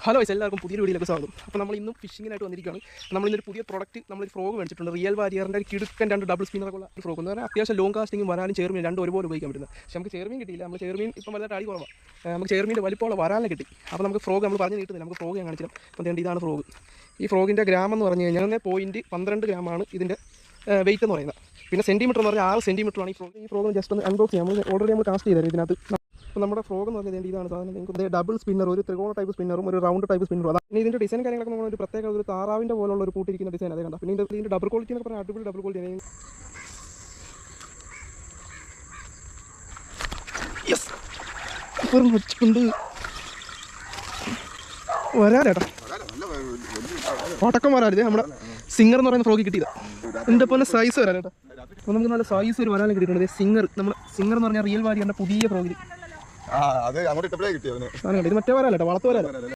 Hello എല്ലാവർക്കും പുതിയൊരു വീഡിയോയിലേക്ക് സ്വാഗതം. അപ്പോൾ നമ്മൾ ഇന്നും ഫിഷിങ്ങിനായിട്ട് വന്നിരിക്കുകയാണ്. നമ്മളിന്നൊരു പുതിയ പ്രൊഡക്റ്റ് നമ്മളൊരു ഫ്രോഗ് മേടിച്ചിട്ടുണ്ട്. റിയൽ വാരിയറിൻ്റെ കിടുക്കൻ 2 ഡബിൾ സ്പിന്നറുള്ള ഒരു ഫ്രോഗ് എന്ന് പറഞ്ഞാൽ അത്യാവശ്യം ലോങ് കാസ്റ്റിംഗും വരാനും ചേർമീൻ രണ്ടും ഒരുപോലെ ഉപയോഗിക്കാൻ പറ്റുന്നത്. പക്ഷേ നമുക്ക് ചേർമീൻ കിട്ടിയില്ല. നമ്മൾ ചേർമീൻ ഇപ്പം വളരെ അടി കുറവാണ്. നമുക്ക് ചേർമീൻ്റെ വലിപ്പമുള്ള വരാനെ കിട്ടി. അപ്പോൾ നമുക്ക് ഫ്രോഗ് നമ്മൾ പറഞ്ഞു നീട്ടുന്നില്ല. നമുക്ക് ഫ്രോഗ് ഞാൻ കാണിച്ചില്ല. അപ്പോൾ ഇതാണ് ഫ്രോഗ്. ഈ ഫ്രോഗിൻ്റെ ഗ്രാം എന്ന് പറഞ്ഞു കഴിഞ്ഞാൽ 0.12 ഗ്രാമാണ് ഇതിൻ്റെ വെയിറ്റ് എന്ന് പറയുന്നത്. പിന്നെ സെൻറ്റിമീറ്റർ എന്ന് പറഞ്ഞാൽ 6 സെൻറ്റിമീറ്ററാണ് ഈ ഫ്രോഗ് ജസ്റ്റ് ഒന്ന് അൺബോക്സ് ചെയ്യാം. നമ്മൾ ഓൾറെഡി നമ്മൾ കാസ്റ്റ് ചെയ്തായിരുന്നു ഇതിനകത്ത്. അപ്പോൾ നമ്മുടെ ഫ്രോഗ് എന്ന് പറഞ്ഞാൽ ഇതാണ് സാധനം. നിങ്ങൾക്ക് ഡബിൾ സ്പിന്നർ, ഒരു ത്രികോണ ടൈപ്പ് സ്പിന്നറും ഒരു റൗണ്ട് ടൈപ്പ് സ്പിന്നറും. അതാണ് പിന്നെ ഇതിൻ്റെ ഡിസൈൻ കാര്യങ്ങളൊക്കെ നമ്മൾ ഒരു പ്രത്യേക ഒരു താറാവിൻ്റെ പോലുള്ള ഒരു കൂട്ടിരിക്കുന്ന ഡിസൈൻ അതേ കണ്ട. പിന്നെ ഇതിൻ്റെ ഡബിൾ ക്വാളിറ്റി എന്നൊക്കെ പറഞ്ഞാൽ അടിപൊളി ഡബിൾ ക്വാളിറ്റി. ണ്ട് വരാലേട്ടാ ഓട്ടക്കം വരാതെ നമ്മുടെ സിംഗർ എന്ന് പറയുന്ന ഫ്രോഗ് കിട്ടിയത് എൻ്റെ പോലെ സൈസ് വരാലേട്ടാ. അപ്പോൾ നമുക്ക് നല്ല സൈസ് ഒരു വരാനും കിട്ടിയിട്ടുണ്ട്. സിംഗർ നമ്മുടെ സിംഗർ എന്ന് പറഞ്ഞാൽ റിയൽ വാരിയറിൻ്റെ പുതിയ ഫ്രോഗിൽ സാധനം. ഇത് മറ്റേ വരാലേട്ടാ, വളർത്ത് വരാല.